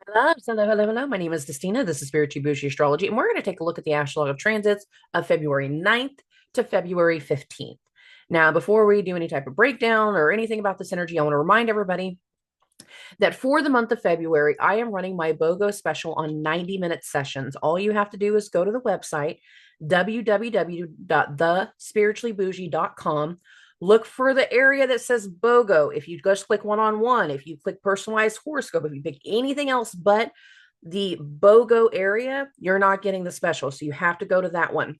Hello, hello, hello, hello. My name is Dustina. This is Spiritual Boujee Astrology, and we're going to take a look at the astrological transits of February 9th to February 15th. Now, before we do any type of breakdown or anything about this energy, I want to remind everybody that for the month of February, I am running my BOGO special on 90-minute sessions. All you have to do is go to the website, www.thespirituallyboujee.com. Look for the area that says BOGO. If you just click one-on-one, if you click personalized horoscope, if you pick anything else but the BOGO area, you're not getting the special. So you have to go to that one.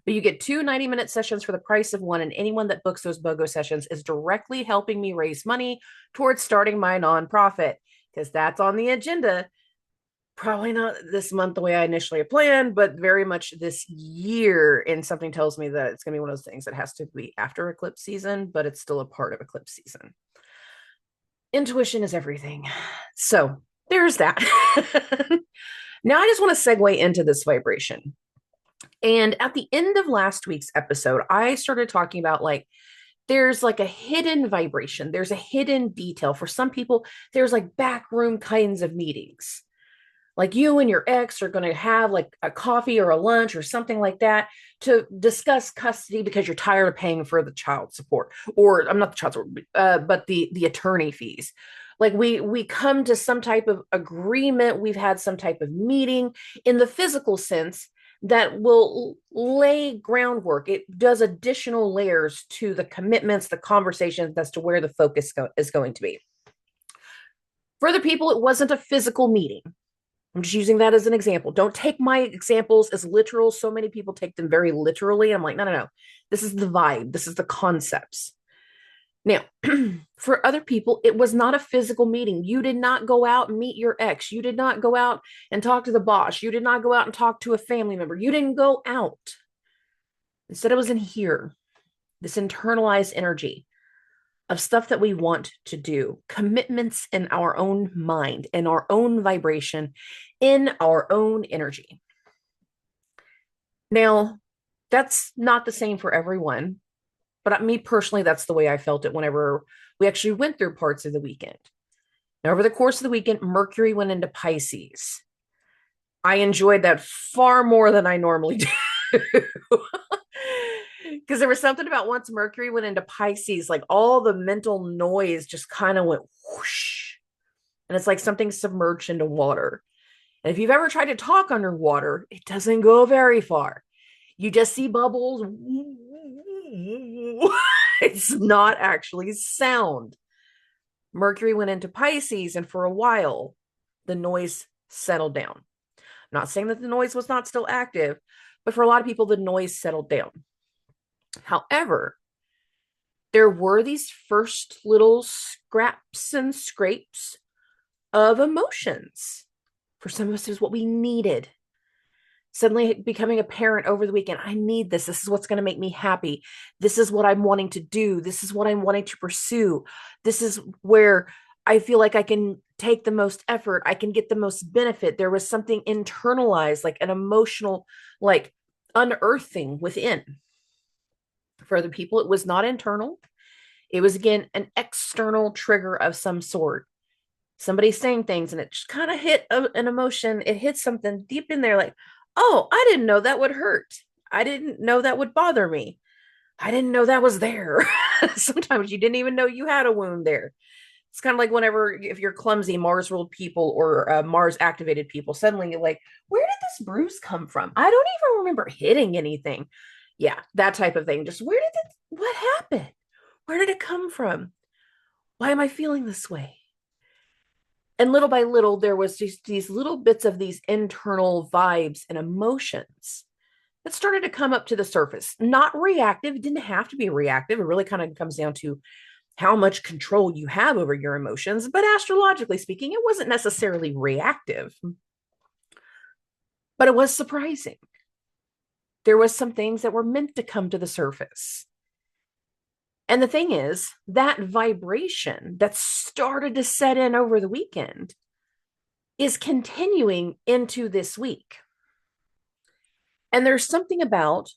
But you get two 90-minute sessions for the price of one, and anyone that books those BOGO sessions is directly helping me raise money towards starting my nonprofit, because that's on the agenda. Probably not this month the way I initially planned, but very much this year. And something tells me that it's going to be one of those things that has to be after eclipse season, but it's still a part of eclipse season. Intuition is everything. So there's that. Now I just want to segue into this vibration. And at the end of last week's episode, I started talking about there's like a hidden vibration, there's a hidden detail. For some people, there's like backroom kinds of meetings. Like you and your ex are going to have like a coffee or a lunch or something like that to discuss custody because you're tired of paying for the child support, or I'm not the child support, but the attorney fees. Like we come to some type of agreement. We've had some type of meeting in the physical sense that will lay groundwork. It does additional layers to the commitments, the conversations as to where the focus is going to be. For other people, it wasn't a physical meeting. I'm just using that as an example. Don't take my examples as literal. So many people take them very literally. I'm like, no, no, no. This is the vibe. This is the concepts. Now, for other people, it was not a physical meeting. You did not go out and meet your ex. You did not go out and talk to the boss. You did not go out and talk to a family member. You didn't go out. Instead, it was in here, this internalized energy of stuff that we want to do, commitments in our own mind, in our own vibration, in our own energy. Now, that's not the same for everyone, but me personally, that's the way I felt it whenever we actually went through parts of the weekend. Now, over the course of the weekend, Mercury went into Pisces. I enjoyed that far more than I normally do. Because there was something about once Mercury went into Pisces, like all the mental noise just kind of went whoosh. And it's like something submerged into water. And if you've ever tried to talk underwater, it doesn't go very far. You just see bubbles. It's not actually sound. Mercury went into Pisces, and for a while, the noise settled down. I'm not saying that the noise was not still active, but for a lot of people, the noise settled down. However, there were these first little scraps and scrapes of emotions. For some of us, it was what we needed. Suddenly becoming a parent over the weekend. I need this. This is what's going to make me happy. This is what I'm wanting to do. This is what I'm wanting to pursue. This is where I feel like I can take the most effort. I can get the most benefit. There was something internalized, like an emotional, like unearthing within. For other people, it was not internal. It was, again, an external trigger of some sort. Somebody saying things and it just kind of hit an emotion. It hit something deep in there like, oh, I didn't know that would hurt. I didn't know that would bother me. I didn't know that was there. Sometimes you didn't even know you had a wound there. It's kind of like whenever, if you're clumsy Mars ruled people or Mars activated people, suddenly you're like, where did this bruise come from? I don't even remember hitting anything. Yeah, that type of thing. Just what happened? Where did it come from? Why am I feeling this way? And little by little, there was just these little bits of these internal vibes and emotions that started to come up to the surface. Not reactive. It didn't have to be reactive. It really kind of comes down to how much control you have over your emotions. But astrologically speaking, it wasn't necessarily reactive, but it was surprising. There was some things that were meant to come to the surface. And the thing is, that vibration that started to set in over the weekend is continuing into this week. And there's something about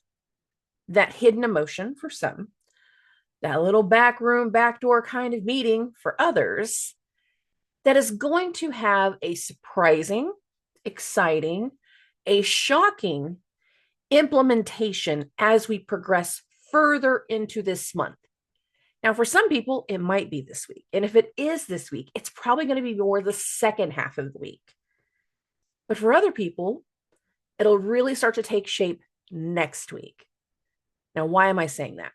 that hidden emotion for some, that little back room, backdoor kind of meeting for others, that is going to have a surprising, exciting, a shocking implementation as we progress further into this month. Now, for some people, it might be this week. And if it is this week, it's probably going to be more the second half of the week. But for other people, it'll really start to take shape next week. Now, why am I saying that?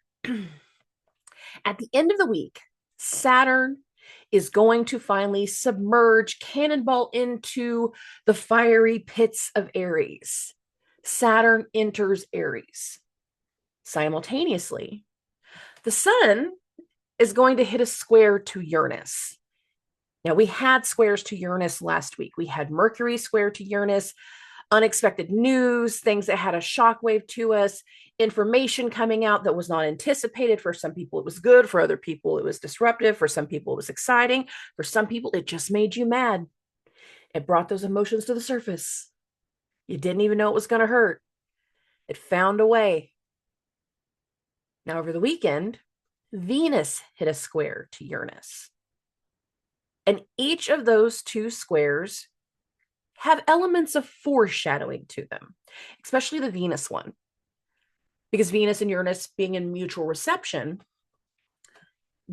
At the end of the week, Saturn is going to finally submerge, cannonball into the fiery pits of Aries. Saturn enters Aries. Simultaneously, the sun is going to hit a square to Uranus. Now, we had squares to Uranus last week. We had Mercury square to Uranus, unexpected news, things that had a shockwave to us, information coming out that was not anticipated. For some people, it was good. For other people, it was disruptive. For some people, it was exciting. For some people, it just made you mad. It brought those emotions to the surface. You didn't even know it was going to hurt. It found a way. Now, over the weekend, Venus hit a square to Uranus. And each of those two squares have elements of foreshadowing to them, especially the Venus one. Because Venus and Uranus being in mutual reception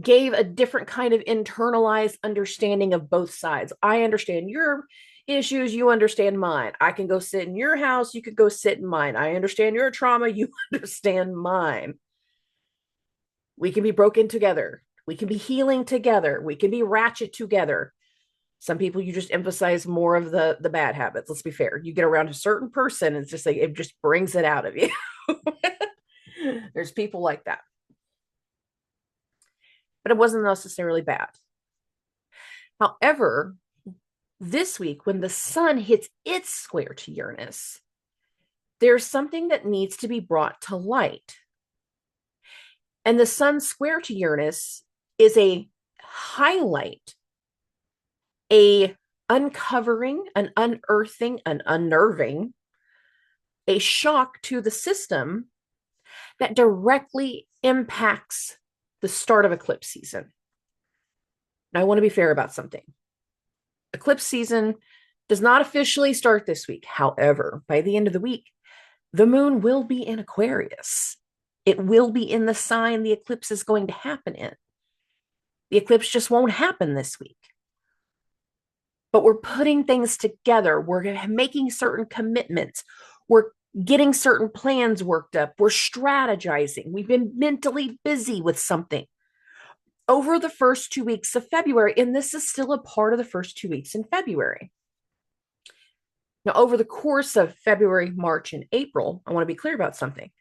gave a different kind of internalized understanding of both sides. I understand your issues, you understand mine. I can go sit in your house, you could go sit in mine. I understand your trauma, you understand mine. We can be broken together. We can be healing together. We can be ratchet together. Some people, you just emphasize more of the bad habits. Let's be fair. You get around a certain person, and it's just like, it just brings it out of you. There's people like that. But it wasn't necessarily bad. However, this week, when the sun hits its square to Uranus, there's something that needs to be brought to light. And the sun square to Uranus is a highlight, a uncovering, an unearthing, an unnerving, a shock to the system that directly impacts the start of eclipse season. Now, I want to be fair about something. Eclipse season does not officially start this week. However, by the end of the week, the moon will be in Aquarius. It will be in the sign the eclipse is going to happen in. The eclipse just won't happen this week. But we're putting things together. We're making certain commitments. We're getting certain plans worked up. We're strategizing. We've been mentally busy with something over the first 2 weeks of February. And this is still a part of the first 2 weeks in February. Now, over the course of February, March, and April, I want to be clear about something.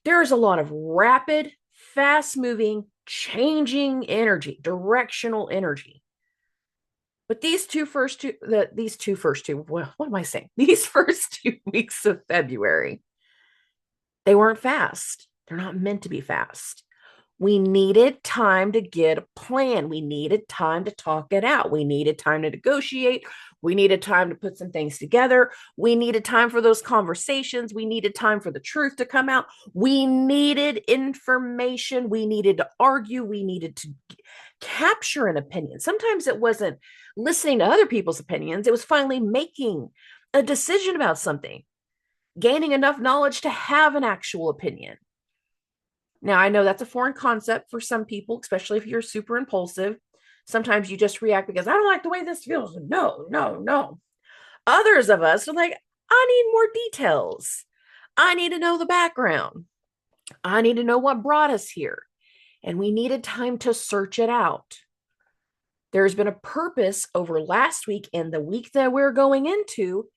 There is a lot of rapid, fast-moving, changing energy, directional energy. But these first 2 weeks of February, they weren't fast. They're not meant to be fast. We needed time to get a plan. We needed time to talk it out. We needed time to negotiate. We needed time to put some things together. We needed time for those conversations. We needed time for the truth to come out. We needed information. We needed to argue. We needed to capture an opinion. Sometimes it wasn't listening to other people's opinions. It was finally making a decision about something, gaining enough knowledge to have an actual opinion. Now, I know that's a foreign concept for some people, especially if you're super impulsive. Sometimes you just react because I don't like the way this feels. No, no, no. Others of us are like, I need more details. I need to know the background. I need to know what brought us here. And we needed time to search it out. There's been a purpose over last week and the week that we're going into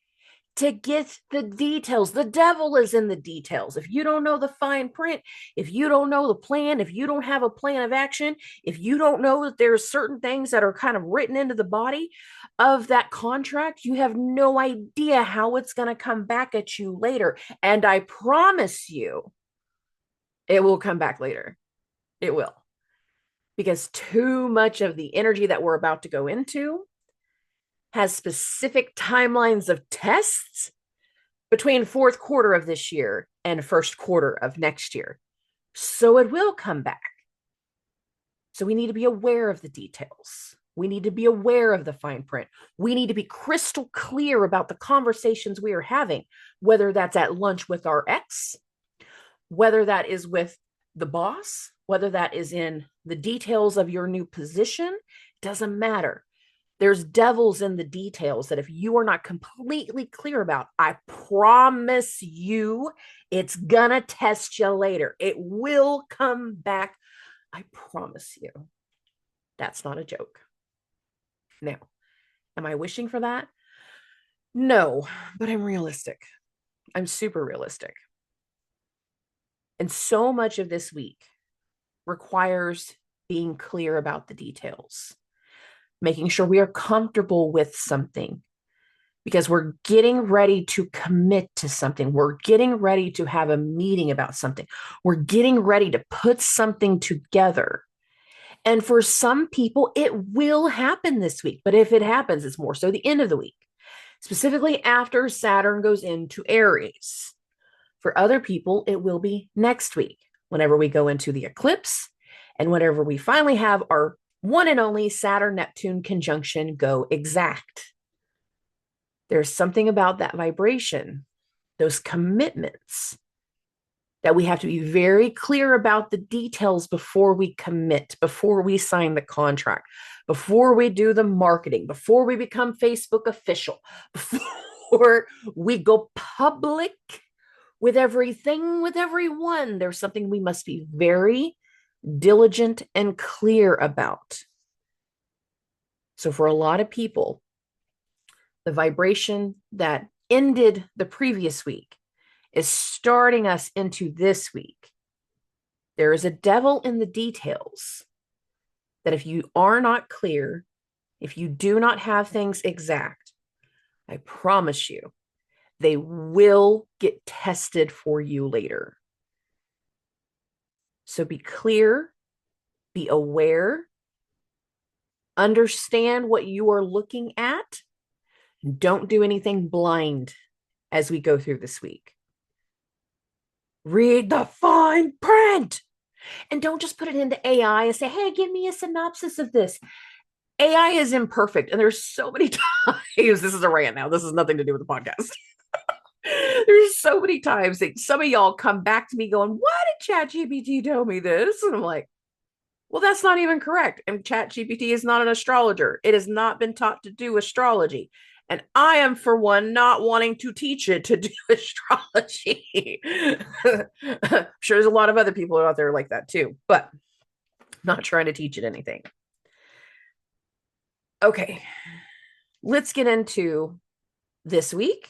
to get the details. The devil is in the details. If you don't know the fine print, if you don't know the plan, if you don't have a plan of action, if you don't know that there's certain things that are kind of written into the body of that contract, you have no idea how it's going to come back at you later. And I promise you, it will come back later. It will. Because too much of the energy that we're about to go into has specific timelines of tests between fourth quarter of this year and first quarter of next year. So it will come back. So we need to be aware of the details. We need to be aware of the fine print. We need to be crystal clear about the conversations we are having, whether that's at lunch with our ex, whether that is with the boss, whether that is in the details of your new position, doesn't matter. There's devils in the details that if you are not completely clear about, I promise you, it's gonna test you later. It will come back. I promise you. That's not a joke. Now, am I wishing for that? No, but I'm realistic. I'm super realistic. And so much of this week requires being clear about the details, making sure we are comfortable with something because we're getting ready to commit to something. We're getting ready to have a meeting about something. We're getting ready to put something together. And for some people, it will happen this week. But if it happens, it's more so the end of the week, specifically after Saturn goes into Aries. For other people, it will be next week, whenever we go into the eclipse and whenever we finally have our one and only Saturn-Neptune conjunction go exact. There's something about that vibration, those commitments, that we have to be very clear about the details before we commit, before we sign the contract, before we do the marketing, before we become Facebook official, before we go public with everything, with everyone. There's something we must be very diligent and clear about. So for a lot of people, the vibration that ended the previous week is starting us into this week. There is a devil in the details that if you are not clear, if you do not have things exact, I promise you, they will get tested for you later. So be clear, be aware, understand what you are looking at, and don't do anything blind as we go through this week. Read the fine print and don't just put it into AI and say, hey, give me a synopsis of this. AI is imperfect. And there's so many times, this is a rant now. This has nothing to do with the podcast. There's so many times that some of y'all come back to me going, why did ChatGPT tell me this? And I'm like, well, that's not even correct. And ChatGPT is not an astrologer. It has not been taught to do astrology. And I am, for one, not wanting to teach it to do astrology. I'm sure there's a lot of other people out there like that too, but I'm not trying to teach it anything. Okay, let's get into this week.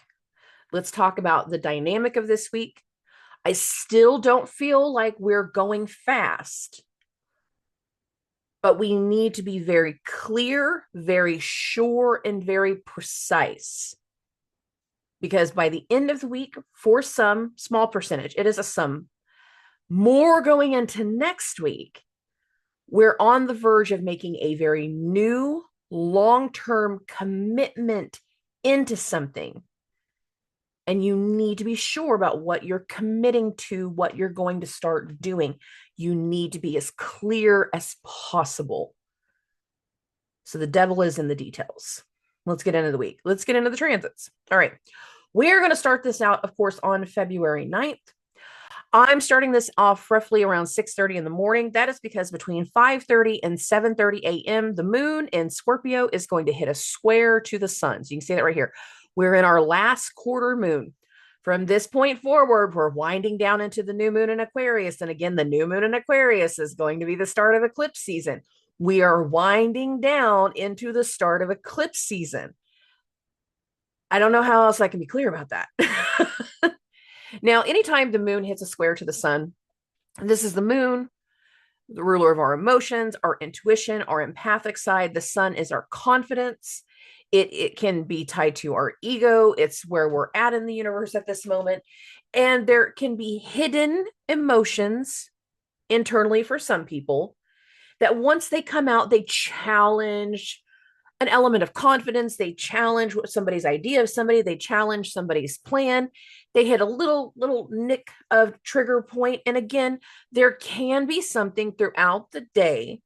Let's talk about the dynamic of this week. I still don't feel like we're going fast, but we need to be very clear, very sure, and very precise. Because by the end of the week, for some small percentage, it is a sum, more going into next week, we're on the verge of making a very new long-term commitment into something. And you need to be sure about what you're committing to, what you're going to start doing. You need to be as clear as possible. So the devil is in the details. Let's get into the week. Let's get into the transits. All right. We're going to start this out, of course, on February 9th. I'm starting this off roughly around 6:30 in the morning. That is because between 5:30 and 7:30 a.m., the moon in Scorpio is going to hit a square to the sun. So you can see that right here. We're in our last quarter moon. From this point forward, we're winding down into the new moon in Aquarius. And again, the new moon in Aquarius is going to be the start of eclipse season. We are winding down into the start of eclipse season. I don't know how else I can be clear about that. Now, anytime the moon hits a square to the sun, this is the moon, the ruler of our emotions, our intuition, our empathic side. The sun is our confidence. It can be tied to our ego. It's where we're at in the universe at this moment. And there can be hidden emotions internally for some people that once they come out, they challenge an element of confidence. They challenge somebody's idea of somebody. They challenge somebody's plan. They hit a little nick of trigger point. And again, there can be something throughout the day,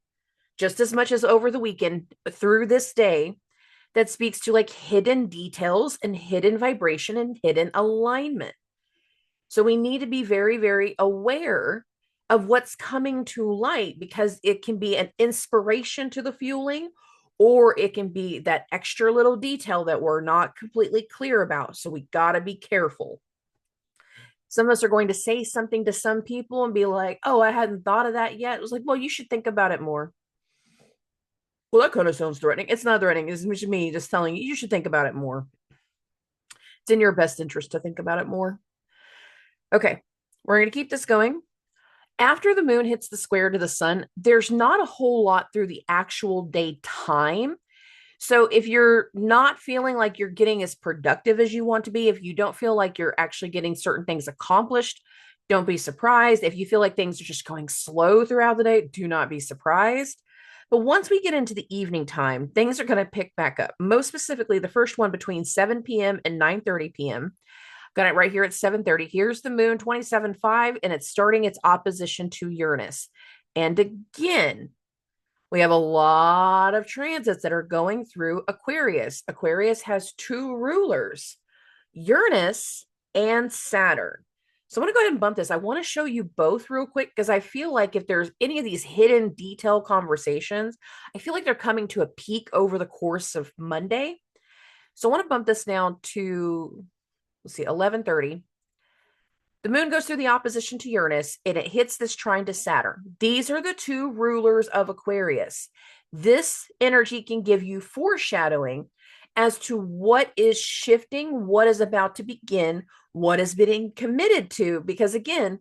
just as much as over the weekend through this day, that speaks to like hidden details and hidden vibration and hidden alignment. So we need to be very, very aware of what's coming to light, because it can be an inspiration to the fueling, or it can be that extra little detail that we're not completely clear about. So we got to be careful. Some of us are going to say something to some people and be like, oh, I hadn't thought of that yet. It was like, well, you should think about it more. Well, that kind of sounds threatening. It's not threatening. It's just me just telling you, you should think about it more. It's in your best interest to think about it more. Okay, we're going to keep this going. After the moon hits the square to the sun, there's not a whole lot through the actual day time. So if you're not feeling like you're getting as productive as you want to be, if you don't feel like you're actually getting certain things accomplished, don't be surprised. If you feel like things are just going slow throughout the day, do not be surprised. But once we get into the evening time, things are going to pick back up. Most specifically, the first one between 7 p.m. and 9:30 p.m. Got it right here at 7:30. Here's the moon, 27.5, and it's starting its opposition to Uranus. And again, we have a lot of transits that are going through Aquarius. Aquarius has two rulers, Uranus and Saturn. So I'm going to go ahead and bump this. I want to show you both real quick, because I feel like if there's any of these hidden detail conversations, I feel like they're coming to a peak over the course of Monday. So I want to bump this now to, let's see, 11:30. The moon goes through the opposition to Uranus and it hits this trine to Saturn. These are the two rulers of Aquarius. This energy can give you foreshadowing as to what is shifting, what is about to begin, what is being committed to. Because again,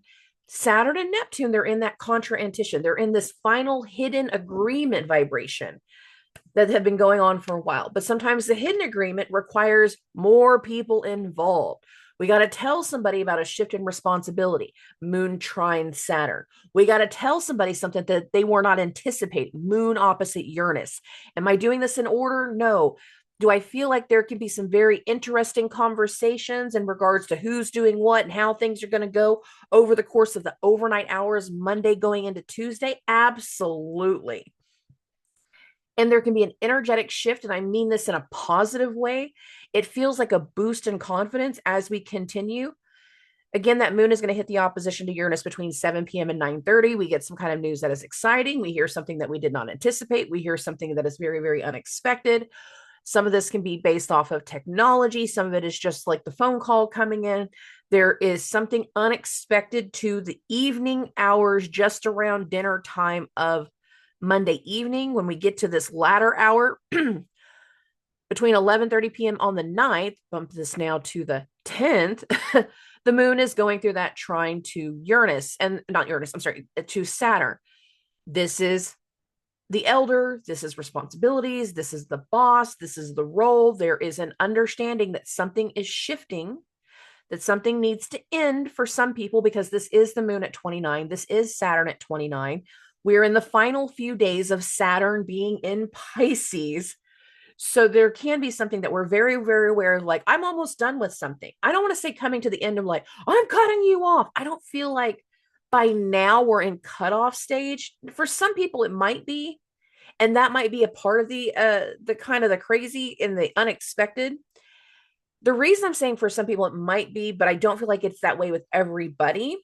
Saturn and Neptune, they're in that contra-ANTISCIA. They're in this final hidden agreement vibration that have been going on for a while. But sometimes the hidden agreement requires more people involved. We got to tell somebody about a shift in responsibility, moon trine Saturn. We got to tell somebody something that they were not anticipating, moon opposite Uranus. Am I doing this in order? No. Do I feel like there can be some very interesting conversations in regards to who's doing what and how things are going to go over the course of the overnight hours, Monday going into Tuesday? Absolutely. And there can be an energetic shift, and I mean this in a positive way. It feels like a boost in confidence as we continue. Again, that moon is going to hit the opposition to Uranus between 7 p.m. and 9:30. We get some kind of news that is exciting. We hear something that we did not anticipate. We hear something that is very, very unexpected. Some of this can be based off of technology. Some of it is just like the phone call coming in. There is something unexpected to the evening hours just around dinner time of Monday evening. When we get to this latter hour, between 11:30 p.m. on the 9th, bump this now to the 10th, the moon is going through that trine to Uranus, and not Uranus, I'm sorry, to Saturn. This is the elder, this is responsibilities, this is the boss, this is the role. There is an understanding that something is shifting, that something needs to end for some people, because this is the moon at 29. This is Saturn at 29. We're in the final few days of Saturn being in Pisces. So there can be something that we're very, very aware of, like, I'm almost done with something. I don't want to say coming to the end of like, I'm cutting you off. I don't feel like by now we're in cutoff stage. For some people, it might be. And that might be a part of the kind of the crazy and the unexpected. The reason I'm saying for some people it might be, but I don't feel like it's that way with everybody,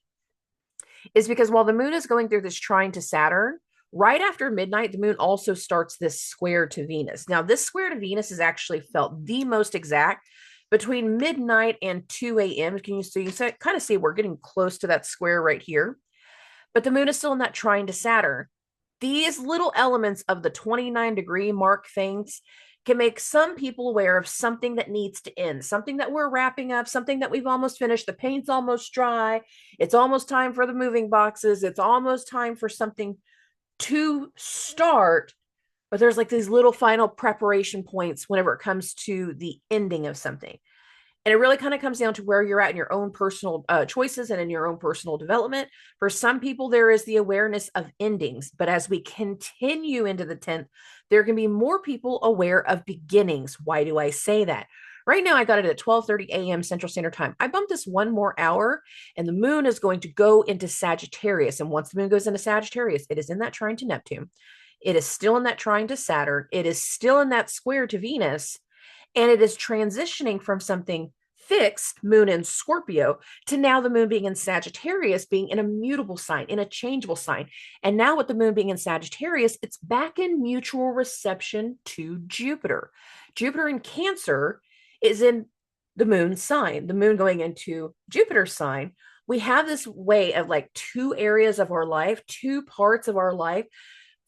is because while the moon is going through this trine to Saturn, right after midnight, the moon also starts this square to Venus. Now, this square to Venus is actually felt the most exact between midnight and 2 a.m. Can you see? You kind of see we're getting close to that square right here. But the moon is still in that trine to Saturn. These little elements of the 29-degree mark things can make some people aware of something that needs to end, something that we're wrapping up, something that we've almost finished. The paint's almost dry. It's almost time for the moving boxes. It's almost time for something to start. But there's like these little final preparation points whenever it comes to the ending of something. And it really kind of comes down to where you're at in your own personal choices and in your own personal development. For some people, there is the awareness of endings. But as we continue into the 10th, there can be more people aware of beginnings. Why do I say that? Right now, I got it at 12:30 a.m. Central Standard Time. I bumped this one more hour, and the moon is going to go into Sagittarius. And once the moon goes into Sagittarius, it is in that trine to Neptune. It is still in that trine to Saturn. It is still in that square to Venus. And it is transitioning from something fixed, moon in Scorpio, to now the moon being in Sagittarius, being in a mutable sign, in a changeable sign. And now with the moon being in Sagittarius, it's back in mutual reception to Jupiter. Jupiter in Cancer is in the moon sign, the moon going into Jupiter's sign. We have this way of like two areas of our life, two parts of our life,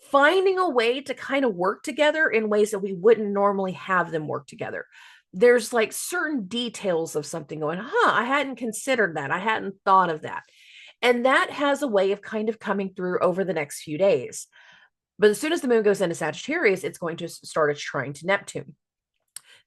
finding a way to kind of work together in ways that we wouldn't normally have them work together. There's like certain details of something going, I hadn't considered that. I hadn't thought of that. And that has a way of kind of coming through over the next few days. But as soon as the moon goes into Sagittarius, it's going to start its trine to Neptune.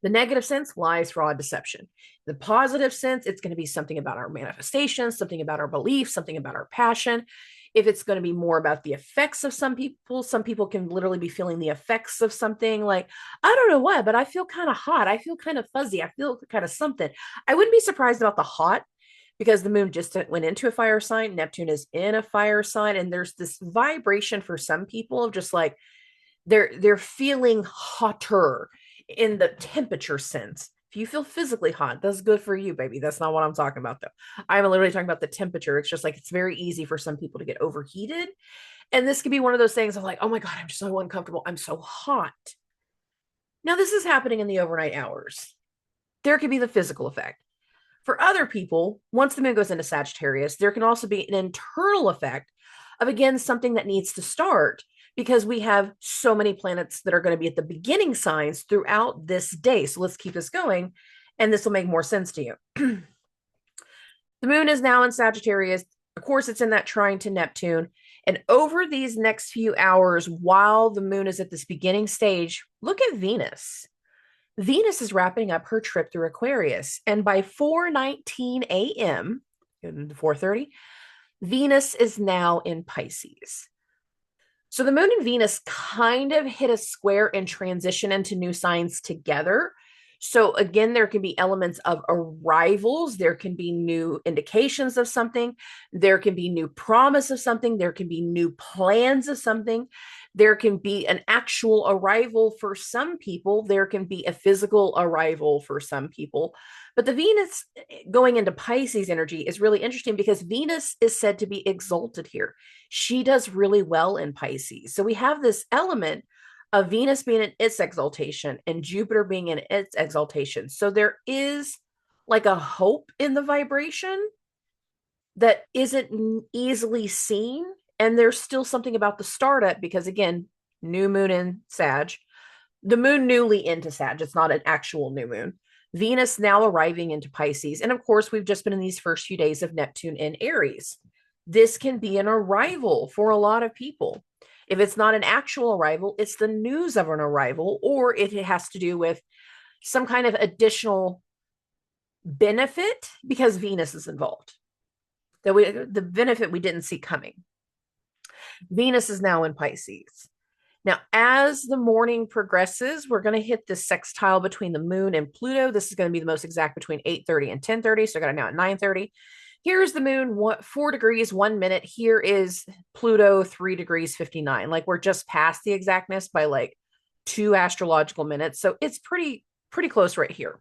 The negative sense, lies, fraud, deception. The positive sense, it's going to be something about our manifestations, something about our beliefs, something about our passion. If it's going to be more about the effects of some people can literally be feeling the effects of something like, I don't know why, but I feel kind of hot. I feel kind of fuzzy. I feel kind of something. I wouldn't be surprised about the hot because the moon just went into a fire sign. Neptune is in a fire sign. And there's this vibration for some people of just like, they're feeling hotter in the temperature sense. If you feel physically hot, that's good for you, baby. That's not what I'm talking about, though. I'm literally talking about the temperature. It's just like it's very easy for some people to get overheated. And this could be one of those things of like, oh my God, I'm just so uncomfortable. I'm so hot. Now, this is happening in the overnight hours. There could be the physical effect. For other people, once the moon goes into Sagittarius, there can also be an internal effect of, again, something that needs to start because we have so many planets that are going to be at the beginning signs throughout this day. So let's keep this going, and this will make more sense to you. The moon is now in Sagittarius. Of course, it's in that trine to Neptune. And over these next few hours, while the moon is at this beginning stage, look at Venus. Venus is wrapping up her trip through Aquarius. And by 4:19 a.m., 4:30, Venus is now in Pisces. So the moon and Venus kind of hit a square and transition into new signs together. So again, there can be elements of arrivals. There can be new indications of something. There can be new promise of something. There can be new plans of something. There can be an actual arrival for some people. There can be a physical arrival for some people. But the Venus going into Pisces energy is really interesting because Venus is said to be exalted here. She does really well in Pisces. So we have this element of Venus being in its exaltation and Jupiter being in its exaltation. So there is like a hope in the vibration that isn't easily seen. And there's still something about the startup because, again, new moon in Sag, the moon newly into Sag. It's not an actual new moon. Venus now arriving into Pisces. And of course, we've just been in these first few days of Neptune in Aries. This can be an arrival for a lot of people. If it's not an actual arrival, it's the news of an arrival, or it has to do with some kind of additional benefit because Venus is involved. The benefit we didn't see coming. Venus is now in Pisces. Now, as the morning progresses, we're going to hit this sextile between the moon and Pluto. This is going to be the most exact between 8:30 and 10:30. So I got it now at 9:30. Here's the moon, 4 degrees, 1 minute. Here is Pluto, 3 degrees, 59. Like we're just past the exactness by like 2 astrological minutes. So it's pretty close right here.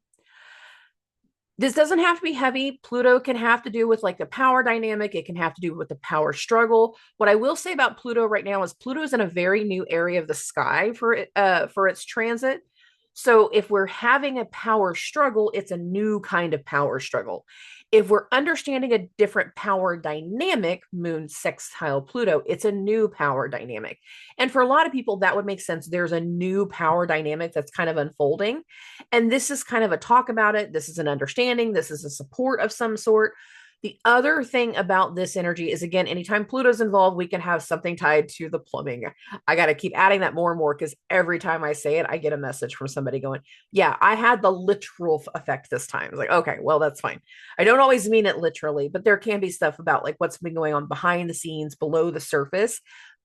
This doesn't have to be heavy. Pluto can have to do with like the power dynamic. It can have to do with the power struggle. What I will say about Pluto right now is Pluto is in a very new area of the sky for its transit. So if we're having a power struggle, it's a new kind of power struggle. If we're understanding a different power dynamic, moon sextile Pluto, it's a new power dynamic. And for a lot of people, that would make sense. There's a new power dynamic that's kind of unfolding. And this is kind of a talk about it. This is an understanding. This is a support of some sort. The other thing about this energy is, again, anytime Pluto's involved, we can have something tied to the plumbing. I got to keep adding that more and more because every time I say it, I get a message from somebody going, yeah, I had the literal effect this time. It's like, okay, well, that's fine. I don't always mean it literally, but there can be stuff about like what's been going on behind the scenes, below the surface,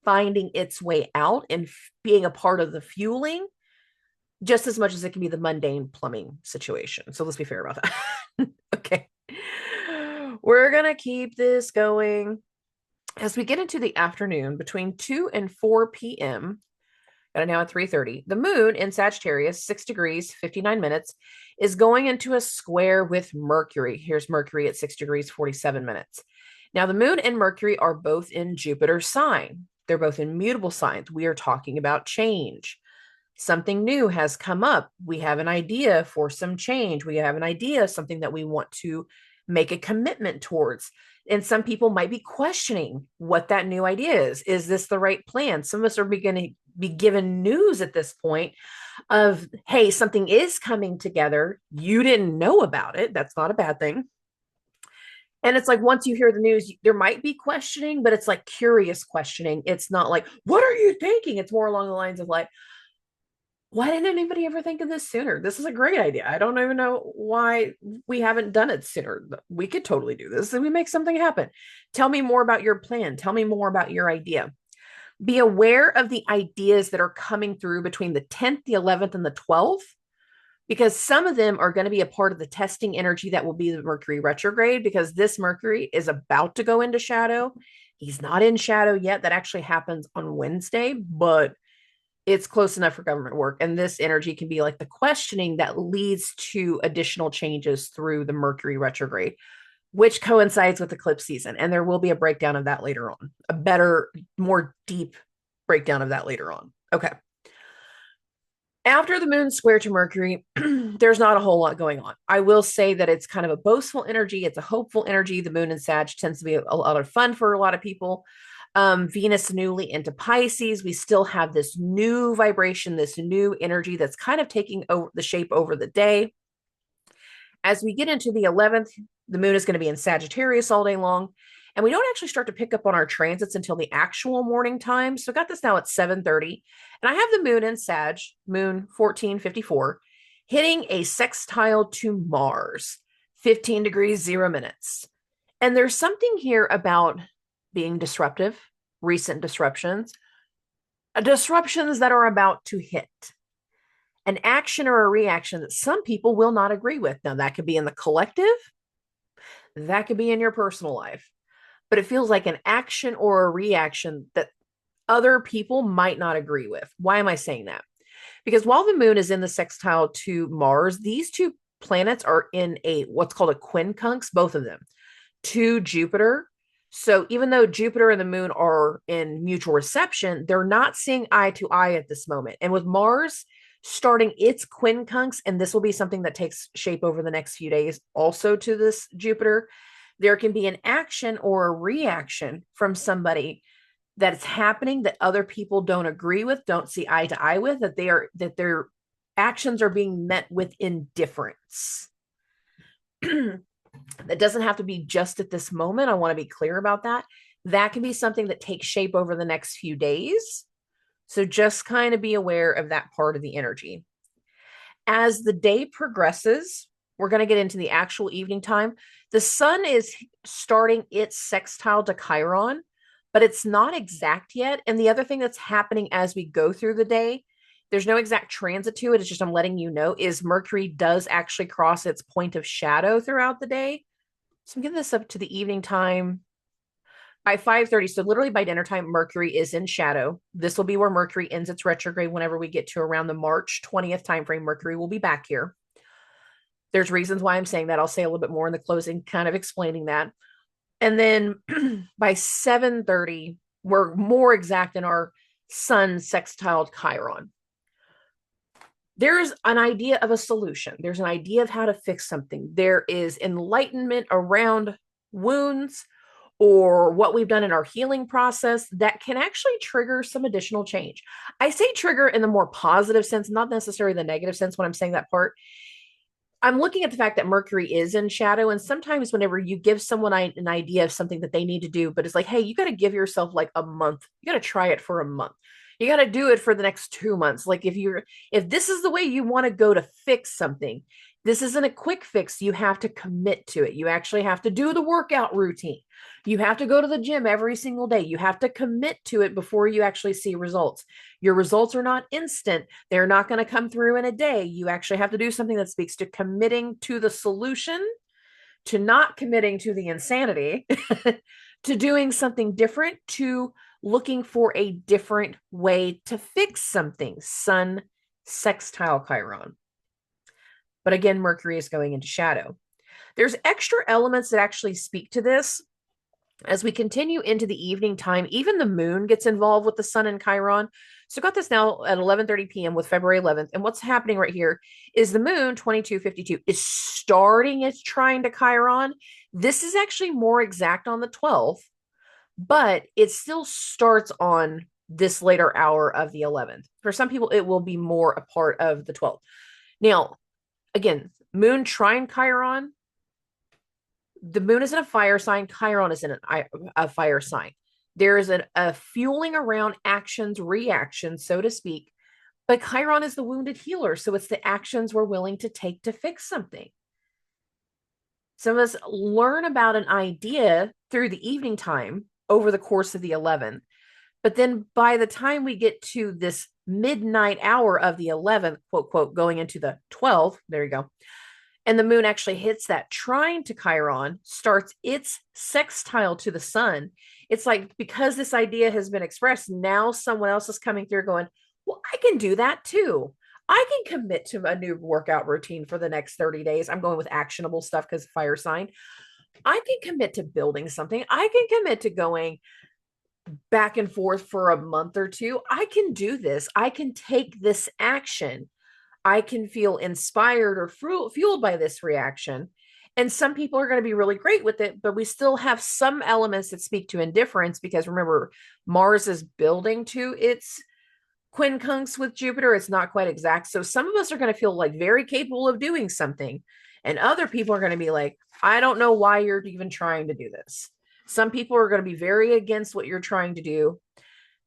finding its way out and being a part of the fueling just as much as it can be the mundane plumbing situation. So let's be fair about that. Okay. We're going to keep this going as we get into the afternoon between 2 and 4 p.m. got it now at 3:30. The moon in Sagittarius, 6 degrees, 59 minutes, is going into a square with Mercury. Here's Mercury at 6 degrees, 47 minutes. Now, the moon and Mercury are both in Jupiter's sign. They're both in mutable signs. We are talking about change. Something new has come up. We have an idea for some change. We have an idea of something that we want to make a commitment towards. And some people might be questioning what that new idea is. Is this the right plan? Some of us are beginning to be given news at this point of, hey, something is coming together. You didn't know about it. That's not a bad thing. And it's like, once you hear the news, there might be questioning, but it's like curious questioning. It's not like, what are you thinking? It's more along the lines of like, why didn't anybody ever think of this sooner? This is a great idea. I don't even know why we haven't done it sooner. We could totally do this and we make something happen. Tell me more about your plan. Tell me more about your idea. Be aware of the ideas that are coming through between the 10th, the 11th, and the 12th, because some of them are going to be a part of the testing energy that will be the Mercury retrograde, because this Mercury is about to go into shadow. He's not in shadow yet. That actually happens on Wednesday, but it's close enough for government work. And this energy can be like the questioning that leads to additional changes through the Mercury retrograde, which coincides with eclipse season. And there will be a breakdown of that later on, a better, more deep breakdown of that later on. Okay. After the moon square to Mercury, there's not a whole lot going on. I will say that it's kind of a boastful energy. It's a hopeful energy. The moon in Sag tends to be a lot of fun for a lot of people. Venus newly into Pisces. We still have this new vibration, this new energy that's kind of taking over the shape over the day. As we get into the 11th, the moon is going to be in Sagittarius all day long. And we don't actually start to pick up on our transits until the actual morning time. So I got this now at 7:30. And I have the moon in Sag, moon 1454, hitting a sextile to Mars, 15 degrees, 0 minutes. And there's something here about being disruptive, recent disruptions that are about to hit. An action or a reaction that some people will not agree with. Now, that could be in the collective, that could be in your personal life. But it feels like an action or a reaction that other people might not agree with. Why am I saying that? Because while the moon is in the sextile to Mars, these two planets are in a what's called a quincunx, both of them, to Jupiter. So even though Jupiter and the moon are in mutual reception, they're not seeing eye to eye at this moment. And with Mars starting its quincunx, and this will be something that takes shape over the next few days also to this Jupiter, there can be an action or a reaction from somebody that's happening that other people don't agree with, don't see eye to eye with, that their actions are being met with indifference. That doesn't have to be just at this moment. I want to be clear about that. That can be something that takes shape over the next few days. So just kind of be aware of that part of the energy. As the day progresses, we're going to get into the actual evening time. The sun is starting its sextile to Chiron, but it's not exact yet. And the other thing that's happening as we go through the day, there's no exact transit to it. It's just, I'm letting you know, is Mercury does actually cross its point of shadow throughout the day. So I'm getting this up to the evening time by 5:30. So literally by dinner time, Mercury is in shadow. This will be where Mercury ends its retrograde. Whenever we get to around the March 20th timeframe, Mercury will be back here. There's reasons why I'm saying that. I'll say a little bit more in the closing, kind of explaining that. And then by 7:30, we're more exact in our sun sextiled Chiron. There's an idea of a solution. There's an idea of how to fix something. There is enlightenment around wounds or what we've done in our healing process that can actually trigger some additional change. I say trigger in the more positive sense, not necessarily the negative sense when I'm saying that part. I'm looking at the fact that Mercury is in shadow. And sometimes whenever you give someone an idea of something that they need to do, but it's like, hey, you got to give yourself like a month. You got to try it for a month. You got to do it for the next 2 months. Like if this is the way you want to go to fix something, this isn't a quick fix. You have to commit to it. You actually have to do the workout routine. You have to go to the gym every single day. You have to commit to it before you actually see results. Your results are not instant. They're not going to come through in a day. You actually have to do something that speaks to committing to the solution, to not committing to the insanity, to doing something different, to looking for a different way to fix something. Sun sextile Chiron. But again, Mercury is going into shadow. There's extra elements that actually speak to this. As we continue into the evening time, even the moon gets involved with the sun and Chiron. So got this now at 11:30 p.m. with February 11th. And what's happening right here is the moon 2252 is starting its trine to Chiron. This is actually more exact on the 12th, but it still starts on this later hour of the 11th. For some people, it will be more a part of the 12th. Now, again, moon trine Chiron. The moon is in a fire sign. Chiron is in a fire sign. There is a fueling around actions, reactions, so to speak. But Chiron is the wounded healer. So it's the actions we're willing to take to fix something. Some of us learn about an idea through the evening time over the course of the 11th. But then by the time we get to this midnight hour of the 11th, quote, quote, going into the 12th, there you go. And the moon actually hits that trine to Chiron, starts its sextile to the sun. It's like, because this idea has been expressed, now someone else is coming through going, well, I can do that too. I can commit to a new workout routine for the next 30 days. I'm going with actionable stuff because fire sign. I can commit to building something. I can commit to going back and forth for a month or two. I can do this. I can take this action. I can feel inspired or fueled by this reaction. And some people are going to be really great with it, but we still have some elements that speak to indifference because remember, Mars is building to its quincunx with Jupiter. It's not quite exact. So some of us are going to feel like very capable of doing something. And other people are going to be like, I don't know why you're even trying to do this. Some people are going to be very against what you're trying to do.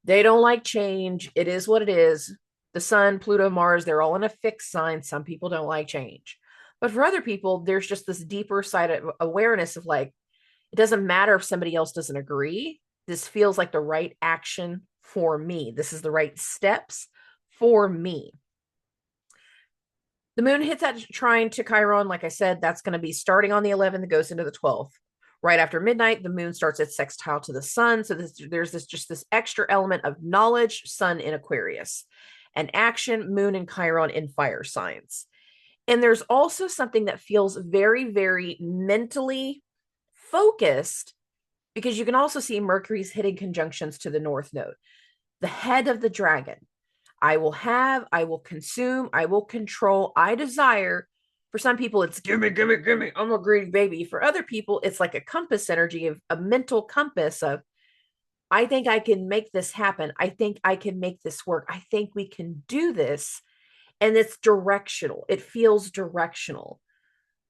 They don't like change. It is what it is. The sun, Pluto, Mars, they're all in a fixed sign. Some people don't like change. But for other people, there's just this deeper side of awareness of like, it doesn't matter if somebody else doesn't agree. This feels like the right action for me. This is the right steps for me. The moon hits that trine to Chiron. Like I said, that's going to be starting on the 11th. It goes into the 12th. Right after midnight, the moon starts its sextile to the sun. So there's this extra element of knowledge, sun in Aquarius, and action, moon and Chiron in fire signs. And there's also something that feels very, very mentally focused because you can also see Mercury's hitting conjunctions to the North Node, the head of the dragon. I will have, I will consume, I will control, I desire. For some people, it's gimme, gimme, gimme. I'm a greedy baby. For other people, it's like a compass energy of a mental compass of, I think I can make this happen. I think I can make this work. I think we can do this. And it's directional. It feels directional.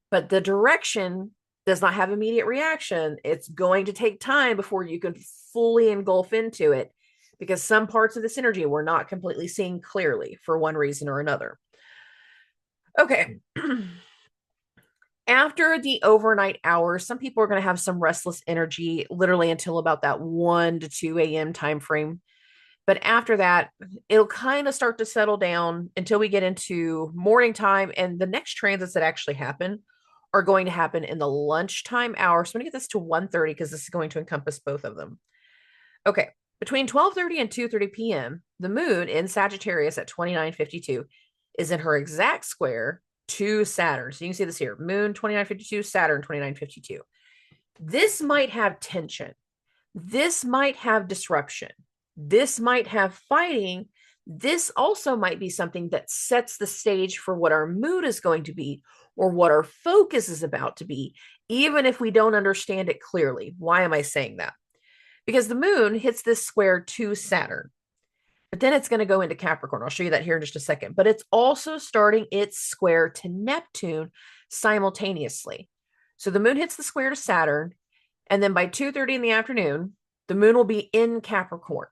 But the direction does not have immediate reaction. It's going to take time before you can fully engulf into it because some parts of this energy we're not completely seeing clearly for one reason or another. Okay. After the overnight hours, some people are going to have some restless energy literally until about that 1 to 2 a.m. time frame. But after that, it'll kind of start to settle down until we get into morning time. And the next transits that actually happen are going to happen in the lunchtime hour. So I'm going to get this to 1:30 because this is going to encompass both of them. Okay. Between 12:30 and 2:30 p.m., the moon in Sagittarius at 2952 is in her exact square to Saturn. So you can see this here, moon 2952, Saturn 2952. This might have tension. This might have disruption. This might have fighting. This also might be something that sets the stage for what our mood is going to be or what our focus is about to be, even if we don't understand it clearly. Why am I saying that? Because the moon hits this square to Saturn. But then it's going to go into Capricorn. I'll show you that here in just a second. But it's also starting its square to Neptune simultaneously. So the moon hits the square to Saturn. And then by 2:30 in the afternoon, the moon will be in Capricorn.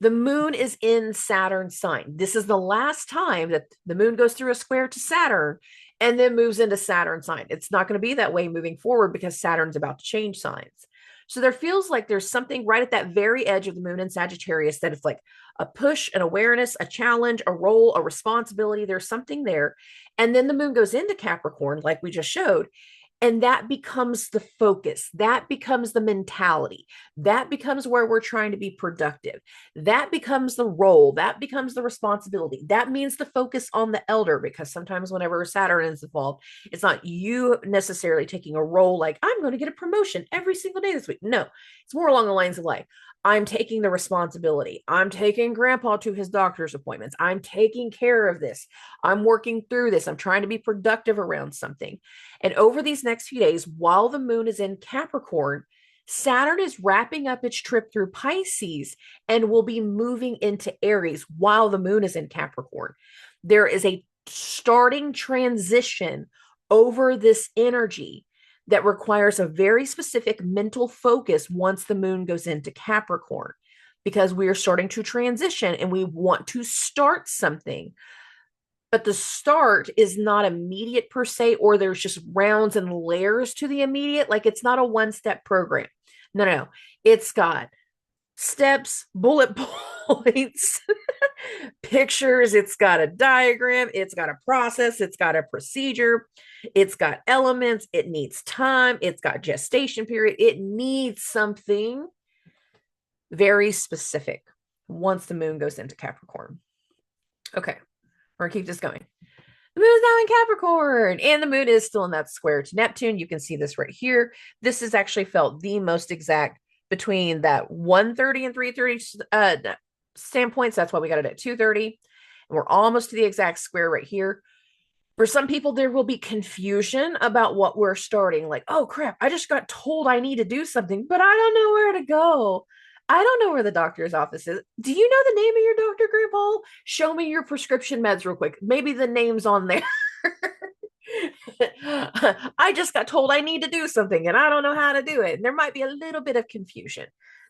The moon is in Saturn's sign. This is the last time that the moon goes through a square to Saturn and then moves into Saturn's sign. It's not going to be that way moving forward because Saturn's about to change signs. So there feels like there's something right at that very edge of the moon in Sagittarius that it's like a push, an awareness, a challenge, a role, a responsibility. There's something there. And then the moon goes into Capricorn, like we just showed. And that becomes the focus. That becomes the mentality. That becomes where we're trying to be productive. That becomes the role. That becomes the responsibility. That means the focus on the elder, because sometimes whenever Saturn is involved, it's not you necessarily taking a role like, I'm going to get a promotion every single day this week. No, it's more along the lines of like, I'm taking the responsibility. I'm taking grandpa to his doctor's appointments. I'm taking care of this. I'm working through this. I'm trying to be productive around something. And over these next few days, while the moon is in Capricorn, Saturn is wrapping up its trip through Pisces and will be moving into Aries while the moon is in Capricorn. There is a starting transition over this energy that requires a very specific mental focus once the moon goes into Capricorn, because we are starting to transition and we want to start something. But the start is not immediate per se, or there's just rounds and layers to the immediate. Like it's not a one-step program. No. It's got steps, bullet points, pictures. It's got a diagram. It's got a process. It's got a procedure. It's got elements. It needs time. It's got gestation period. It needs something very specific once the moon goes into Capricorn. Okay, we're gonna keep this going. The moon is now in Capricorn, and the moon is still in that square to Neptune. You can see this right here. This is actually felt the most exact between that 1:30 and 3:30 standpoints. That's why we got it at 2:30. And we're almost to the exact square right here. For some people, there will be confusion about what we're starting. Like, oh crap, I just got told I need to do something, but I don't know where to go. I don't know where the doctor's office is. Do you know the name of your doctor, Grandpa? Show me your prescription meds real quick. Maybe the name's on there. I just got told I need to do something and I don't know how to do it. And there might be a little bit of confusion.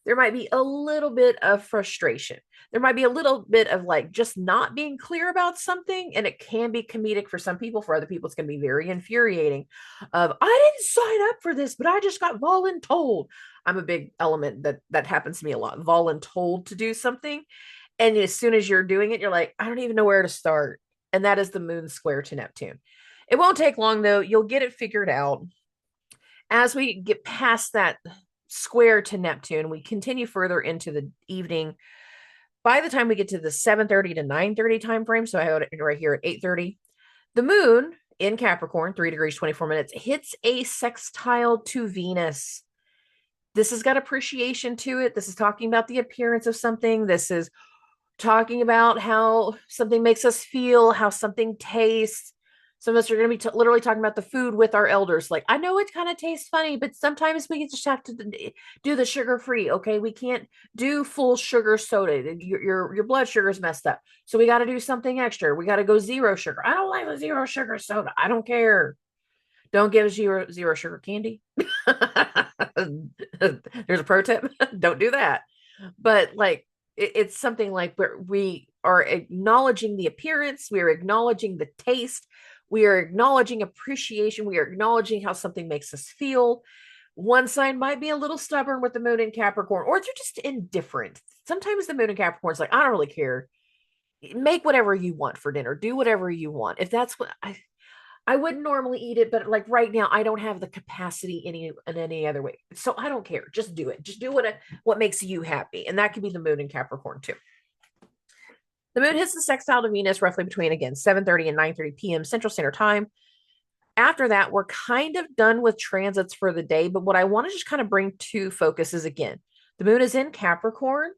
There might be a little bit of frustration. There might be a little bit of like just not being clear about something. And it can be comedic for some people. For other people, it's going to be very infuriating. I didn't sign up for this, but I just got voluntold. I'm a big element that happens to me a lot. Voluntold to do something. And as soon as you're doing it, you're like, I don't even know where to start. And that is the moon square to Neptune. It won't take long though. You'll get it figured out. As we get past that square to Neptune, we continue further into the evening. By the time we get to the 7:30 to 9:30 time frame, so I have it right here at 8:30, the moon in Capricorn, 3 degrees 24 minutes, hits a sextile to Venus. This has got appreciation to it. This is talking about the appearance of something. This is talking about how something makes us feel, how something tastes. Some of us are going to be literally talking about the food with our elders. Like, I know it kind of tastes funny, but sometimes we just have to do the sugar free. Okay, we can't do full sugar soda. Your blood sugar is messed up, so we got to do something extra. We got to go zero sugar. I don't like the zero sugar soda. I don't care. Don't give zero sugar candy. There's a pro tip. Don't do that. But like, it's something like where we are acknowledging the appearance, we are acknowledging the taste, we are acknowledging appreciation, we are acknowledging how something makes us feel. One sign might be a little stubborn with the moon in Capricorn, or they're just indifferent. Sometimes the moon in Capricorn is like, I don't really care. Make whatever you want for dinner. Do whatever you want. If that's what I wouldn't normally eat it, but like right now, I don't have the capacity in any other way. So I don't care. Just do it. Just do what makes you happy. And that could be the moon in Capricorn too. The moon hits the sextile to Venus roughly between, again, 7:30 and 9:30 p.m. Central Standard Time. After that, we're kind of done with transits for the day. But what I want to just kind of bring to focus is, again, the moon is in Capricorn.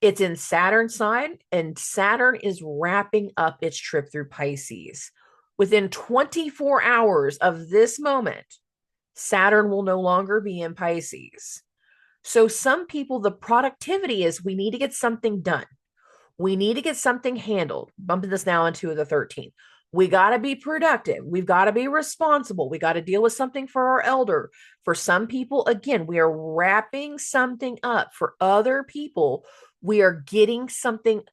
It's in Saturn's sign, and Saturn is wrapping up its trip through Pisces. Within 24 hours of this moment, Saturn will no longer be in Pisces. So some people, the productivity is we need to get something done. We need to get something handled. Bumping this now into the 13th. We got to be productive. We've got to be responsible. We got to deal with something for our elder. For some people, again, we are wrapping something up. For other people, we are getting something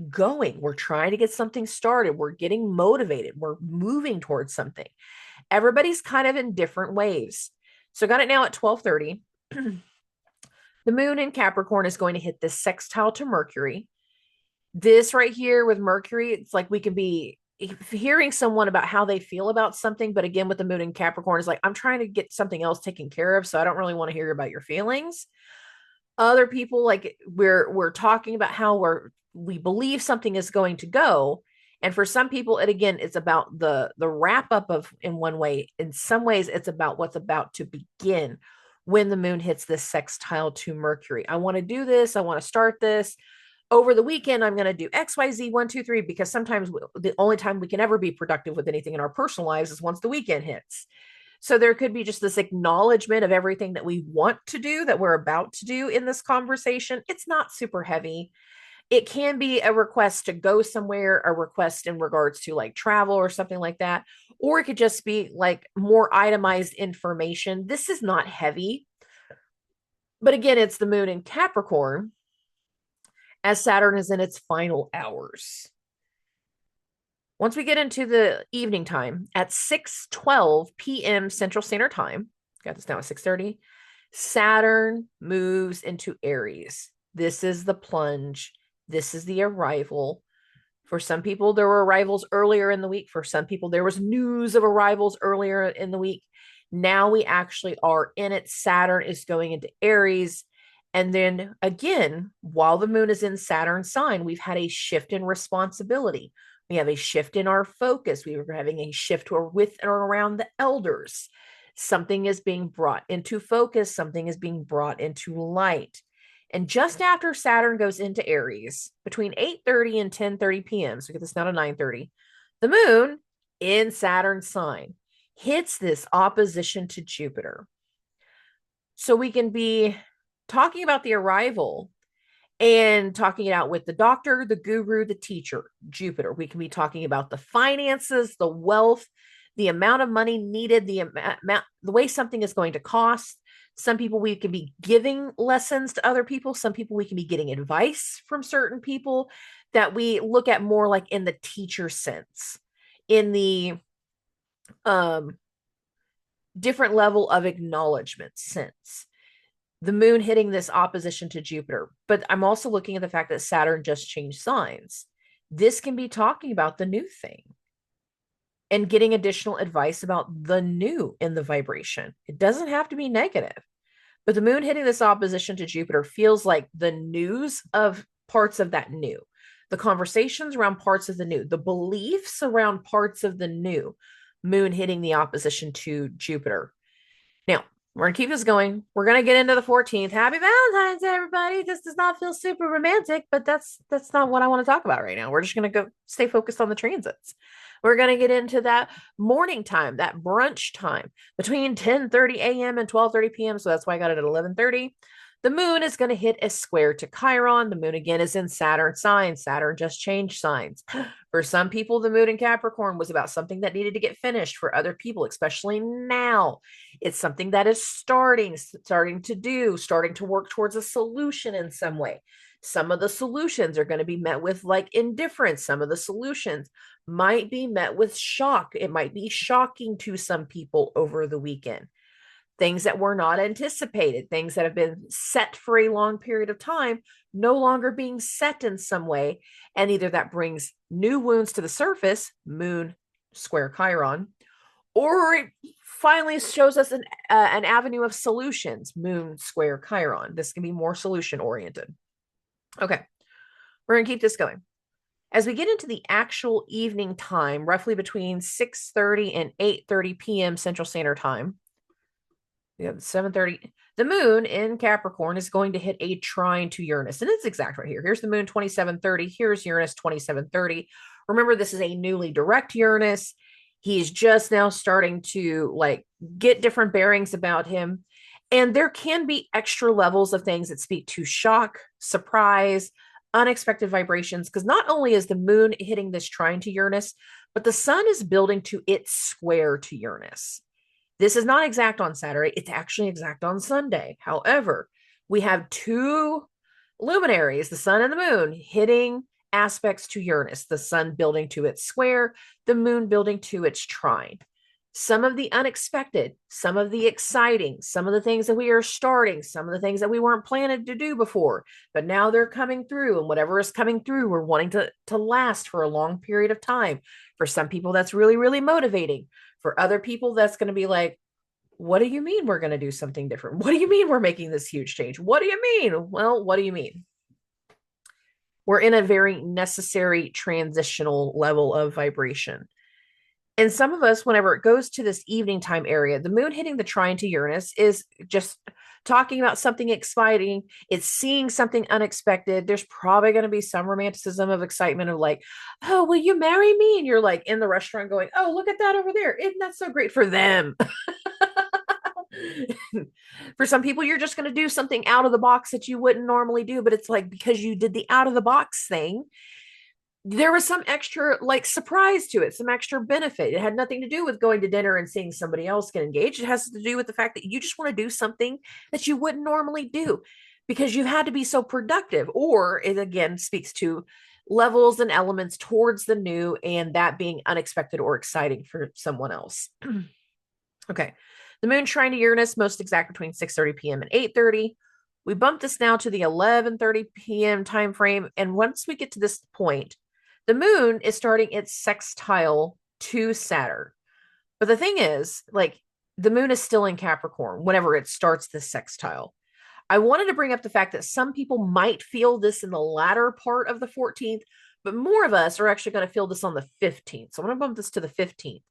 going. We're trying to get something started. We're getting motivated. We're moving towards something. Everybody's kind of in different waves. So got it now at 12:30. The moon in Capricorn is going to hit this sextile to Mercury. This right here with Mercury, it's like we can be hearing someone about how they feel about something, but again, with the moon in Capricorn, is like, I'm trying to get something else taken care of, so I don't really want to hear about your feelings. Other people, like, we're talking about how we believe something is going to go, and for some people, it again, it's about the wrap up of, in one way. In some ways, it's about what's about to begin when the moon hits this sextile to Mercury. I want to do this. I want to start this over the weekend. I'm going to do XYZ 1, 2, 3, because sometimes the only time we can ever be productive with anything in our personal lives is once the weekend hits. So there could be just this acknowledgement of everything that we want to do, that we're about to do in this conversation. It's not super heavy. It can be a request to go somewhere, a request in regards to like travel or something like that. Or it could just be like more itemized information. This is not heavy. But again, it's the moon in Capricorn as Saturn is in its final hours. Once we get into the evening time at 6:12 p.m. Central Standard Time, got this now at 6:30, Saturn moves into Aries. This is the plunge. This is the arrival. For some people, there were arrivals earlier in the week. For some people, there was news of arrivals earlier in the week. Now we actually are in it. Saturn is going into Aries. And then again, while the moon is in Saturn's sign, we've had a shift in responsibility. We have a shift in our focus. We were having a shift with or around the elders. Something is being brought into focus. Something is being brought into light. And just after Saturn goes into Aries, between 8:30 and 10:30 p.m., so get this now to 9:30, the moon in Saturn's sign hits this opposition to Jupiter. So we can be talking about the arrival and talking it out with the doctor, the guru, the teacher, Jupiter. We can be talking about the finances, the wealth, the amount of money needed, the way something is going to cost. Some people, we can be giving lessons to other people. Some people, we can be getting advice from certain people that we look at more like in the teacher sense, in the different level of acknowledgement sense. The moon hitting this opposition to Jupiter. But I'm also looking at the fact that Saturn just changed signs. This can be talking about the new thing and getting additional advice about the new in the vibration. It doesn't have to be negative, but the moon hitting this opposition to Jupiter feels like the news of parts of that new, the conversations around parts of the new, the beliefs around parts of the new. Moon hitting the opposition to Jupiter. Now, we're going to keep this going. We're going to get into the 14th. Happy Valentine's, everybody. This does not feel super romantic, but that's not what I want to talk about right now. We're just going to go stay focused on the transits. We're going to get into that morning time, that brunch time between 10:30 a.m. and 12:30 p.m. So that's why I got it at 11:30. The moon is going to hit a square to Chiron. The moon again is in Saturn sign. Saturn just changed signs. For some people, the moon in Capricorn was about something that needed to get finished. For other people, especially now, it's something that is starting to work towards a solution in some way. Some of the solutions are going to be met with like indifference. Some of the solutions might be met with shock. It might be shocking to some people over the weekend. Things that were not anticipated, things that have been set for a long period of time, no longer being set in some way. And either that brings new wounds to the surface, moon square Chiron, or it finally shows us an avenue of solutions, moon square Chiron. This can be more solution oriented. Okay, we're going to keep this going. As we get into the actual evening time, roughly between 6:30 and 8:30 p.m. Central Standard Time, we have 7:30. The moon in Capricorn is going to hit a trine to Uranus. And it's exact right here. Here's the moon 27:30. Here's Uranus 27:30. Remember, this is a newly direct Uranus. He's just now starting to like get different bearings about him. And there can be extra levels of things that speak to shock, surprise, unexpected vibrations. Because not only is the moon hitting this trine to Uranus, but the sun is building to its square to Uranus. This is not exact on Saturday. It's actually exact on Sunday. However, we have two luminaries, the sun and the moon, hitting aspects to Uranus, the sun building to its square, the moon building to its trine. some of the unexpected, some of the exciting, some of the things that we are starting, some of the things that we weren't planning to do before, but now they're coming through, and whatever is coming through, we're wanting to last for a long period of time. For some people, that's really, really motivating. For other people, that's going to be like, what do you mean we're going to do something different? What do you mean we're making this huge change? What do you mean? Well, what do you mean? We're in a very necessary transitional level of vibration. And some of us, whenever it goes to this evening time area, the moon hitting the trine to Uranus is just talking about something exciting. It's seeing something unexpected. There's probably going to be some romanticism of excitement of like, oh, will you marry me? And you're like in the restaurant going, oh, look at that over there. Isn't that so great for them? For some people, you're just going to do something out of the box that you wouldn't normally do. But it's like, because you did the out of the box thing, there was some extra like surprise to it, some extra benefit. It had nothing to do with going to dinner and seeing somebody else get engaged. It has to do with the fact that you just want to do something that you wouldn't normally do because you've had to be so productive. Or it again speaks to levels and elements towards the new, and that being unexpected or exciting for someone else. Okay. The moon trine to Uranus, most exact between 6:30 p.m. and 8:30. We bump this now to the 11:30 p.m. time frame. And once we get to this point, the moon is starting its sextile to Saturn. But the thing is, like, the moon is still in Capricorn whenever it starts this sextile. I wanted to bring up the fact that some people might feel this in the latter part of the 14th, but more of us are actually going to feel this on the 15th. So I'm going to bump this to the 15th.